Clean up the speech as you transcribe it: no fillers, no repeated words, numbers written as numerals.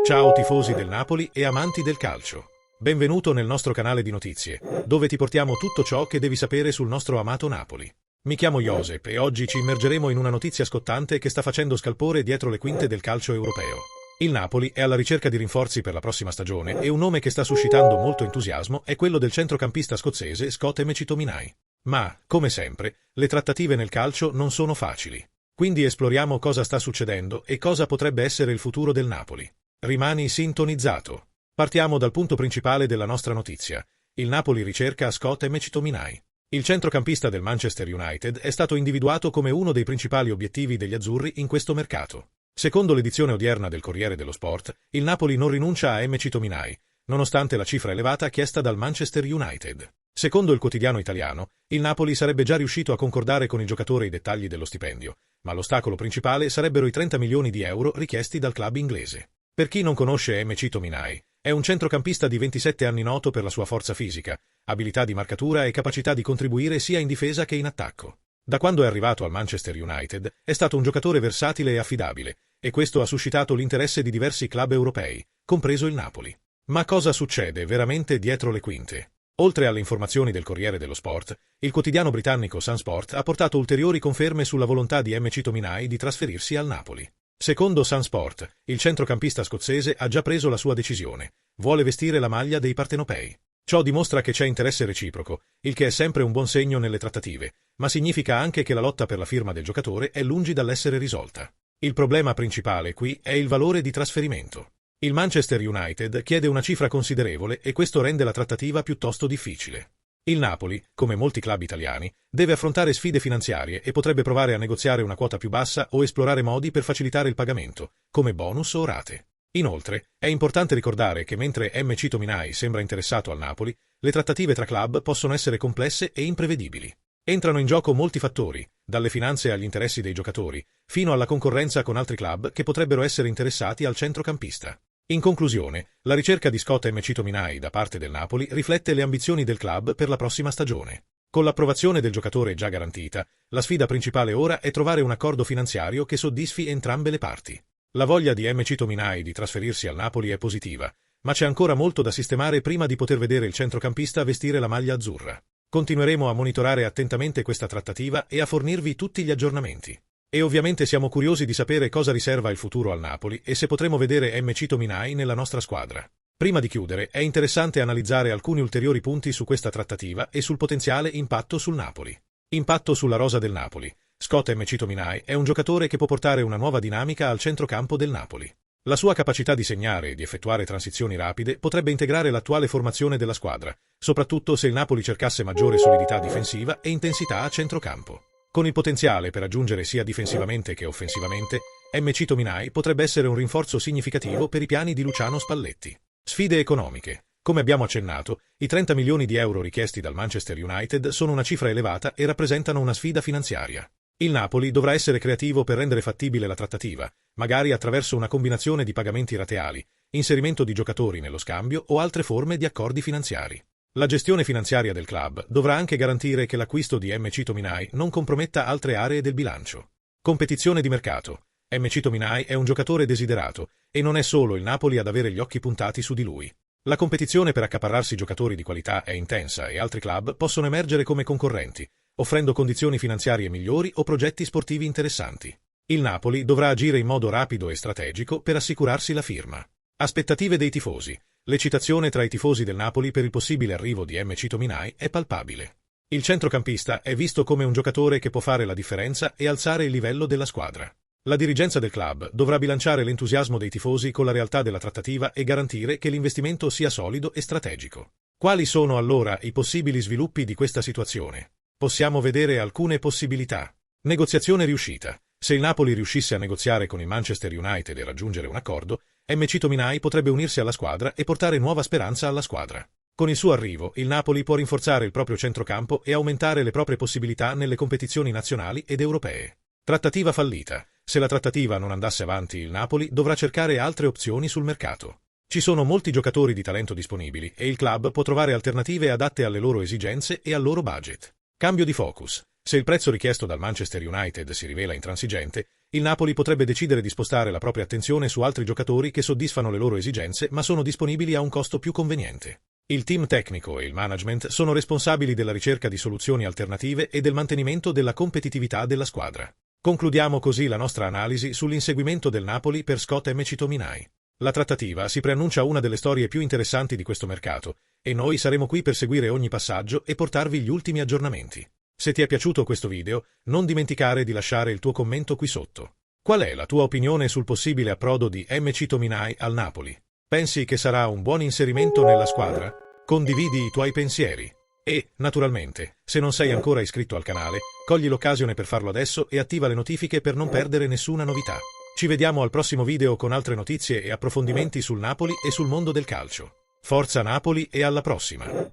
Ciao tifosi del Napoli e amanti del calcio. Benvenuto nel nostro canale di notizie, dove ti portiamo tutto ciò che devi sapere sul nostro amato Napoli. Mi chiamo Josep e oggi ci immergeremo in una notizia scottante che sta facendo scalpore dietro le quinte del calcio europeo. Il Napoli è alla ricerca di rinforzi per la prossima stagione e un nome che sta suscitando molto entusiasmo è quello del centrocampista scozzese Scott McTominay. Ma, come sempre, le trattative nel calcio non sono facili. Quindi esploriamo cosa sta succedendo e cosa potrebbe essere il futuro del Napoli. Rimani sintonizzato. Partiamo dal punto principale della nostra notizia. Il Napoli ricerca Scott McTominay. Il centrocampista del Manchester United è stato individuato come uno dei principali obiettivi degli azzurri in questo mercato. Secondo l'edizione odierna del Corriere dello Sport, il Napoli non rinuncia a McTominay, nonostante la cifra elevata chiesta dal Manchester United. Secondo il quotidiano italiano, il Napoli sarebbe già riuscito a concordare con il giocatore i dettagli dello stipendio, ma l'ostacolo principale sarebbero i 30 milioni di euro richiesti dal club inglese. Per chi non conosce McTominay, è un centrocampista di 27 anni noto per la sua forza fisica, abilità di marcatura e capacità di contribuire sia in difesa che in attacco. Da quando è arrivato al Manchester United, è stato un giocatore versatile e affidabile, e questo ha suscitato l'interesse di diversi club europei, compreso il Napoli. Ma cosa succede veramente dietro le quinte? Oltre alle informazioni del Corriere dello Sport, il quotidiano britannico Sun Sport ha portato ulteriori conferme sulla volontà di McTominay di trasferirsi al Napoli. Secondo Sun Sport, il centrocampista scozzese ha già preso la sua decisione. Vuole vestire la maglia dei partenopei. Ciò dimostra che c'è interesse reciproco, il che è sempre un buon segno nelle trattative, ma significa anche che la lotta per la firma del giocatore è lungi dall'essere risolta. Il problema principale qui è il valore di trasferimento. Il Manchester United chiede una cifra considerevole e questo rende la trattativa piuttosto difficile. Il Napoli, come molti club italiani, deve affrontare sfide finanziarie e potrebbe provare a negoziare una quota più bassa o esplorare modi per facilitare il pagamento, come bonus o rate. Inoltre, è importante ricordare che mentre McTominay sembra interessato al Napoli, le trattative tra club possono essere complesse e imprevedibili. Entrano in gioco molti fattori, dalle finanze agli interessi dei giocatori, fino alla concorrenza con altri club che potrebbero essere interessati al centrocampista. In conclusione, la ricerca di Scott McTominay da parte del Napoli riflette le ambizioni del club per la prossima stagione. Con l'approvazione del giocatore già garantita, la sfida principale ora è trovare un accordo finanziario che soddisfi entrambe le parti. La voglia di McTominay di trasferirsi al Napoli è positiva, ma c'è ancora molto da sistemare prima di poter vedere il centrocampista vestire la maglia azzurra. Continueremo a monitorare attentamente questa trattativa e a fornirvi tutti gli aggiornamenti. E ovviamente siamo curiosi di sapere cosa riserva il futuro al Napoli e se potremo vedere McTominay nella nostra squadra. Prima di chiudere, è interessante analizzare alcuni ulteriori punti su questa trattativa e sul potenziale impatto sul Napoli. Impatto sulla rosa del Napoli. Scott McTominay è un giocatore che può portare una nuova dinamica al centrocampo del Napoli. La sua capacità di segnare e di effettuare transizioni rapide potrebbe integrare l'attuale formazione della squadra, soprattutto se il Napoli cercasse maggiore solidità difensiva e intensità a centrocampo. Con il potenziale per aggiungere sia difensivamente che offensivamente, McTominay potrebbe essere un rinforzo significativo per i piani di Luciano Spalletti. Sfide economiche. Come abbiamo accennato, i 30 milioni di euro richiesti dal Manchester United sono una cifra elevata e rappresentano una sfida finanziaria. Il Napoli dovrà essere creativo per rendere fattibile la trattativa, magari attraverso una combinazione di pagamenti rateali, inserimento di giocatori nello scambio o altre forme di accordi finanziari. La gestione finanziaria del club dovrà anche garantire che l'acquisto di McTominay non comprometta altre aree del bilancio. Competizione di mercato. McTominay è un giocatore desiderato e non è solo il Napoli ad avere gli occhi puntati su di lui. La competizione per accaparrarsi giocatori di qualità è intensa e altri club possono emergere come concorrenti, offrendo condizioni finanziarie migliori o progetti sportivi interessanti. Il Napoli dovrà agire in modo rapido e strategico per assicurarsi la firma. Aspettative dei tifosi. L'eccitazione tra i tifosi del Napoli per il possibile arrivo di McTominay è palpabile. Il centrocampista è visto come un giocatore che può fare la differenza e alzare il livello della squadra. La dirigenza del club dovrà bilanciare l'entusiasmo dei tifosi con la realtà della trattativa e garantire che l'investimento sia solido e strategico. Quali sono allora i possibili sviluppi di questa situazione? Possiamo vedere alcune possibilità. Negoziazione riuscita. Se il Napoli riuscisse a negoziare con il Manchester United e raggiungere un accordo, McTominay potrebbe unirsi alla squadra e portare nuova speranza alla squadra. Con il suo arrivo, il Napoli può rinforzare il proprio centrocampo e aumentare le proprie possibilità nelle competizioni nazionali ed europee. Trattativa fallita. Se la trattativa non andasse avanti, il Napoli dovrà cercare altre opzioni sul mercato. Ci sono molti giocatori di talento disponibili e il club può trovare alternative adatte alle loro esigenze e al loro budget. Cambio di focus. Se il prezzo richiesto dal Manchester United si rivela intransigente, il Napoli potrebbe decidere di spostare la propria attenzione su altri giocatori che soddisfano le loro esigenze ma sono disponibili a un costo più conveniente. Il team tecnico e il management sono responsabili della ricerca di soluzioni alternative e del mantenimento della competitività della squadra. Concludiamo così la nostra analisi sull'inseguimento del Napoli per Scott McTominay. La trattativa si preannuncia una delle storie più interessanti di questo mercato e noi saremo qui per seguire ogni passaggio e portarvi gli ultimi aggiornamenti. Se ti è piaciuto questo video, non dimenticare di lasciare il tuo commento qui sotto. Qual è la tua opinione sul possibile approdo di McTominay al Napoli? Pensi che sarà un buon inserimento nella squadra? Condividi i tuoi pensieri. E, naturalmente, se non sei ancora iscritto al canale, cogli l'occasione per farlo adesso e attiva le notifiche per non perdere nessuna novità. Ci vediamo al prossimo video con altre notizie e approfondimenti sul Napoli e sul mondo del calcio. Forza Napoli e alla prossima!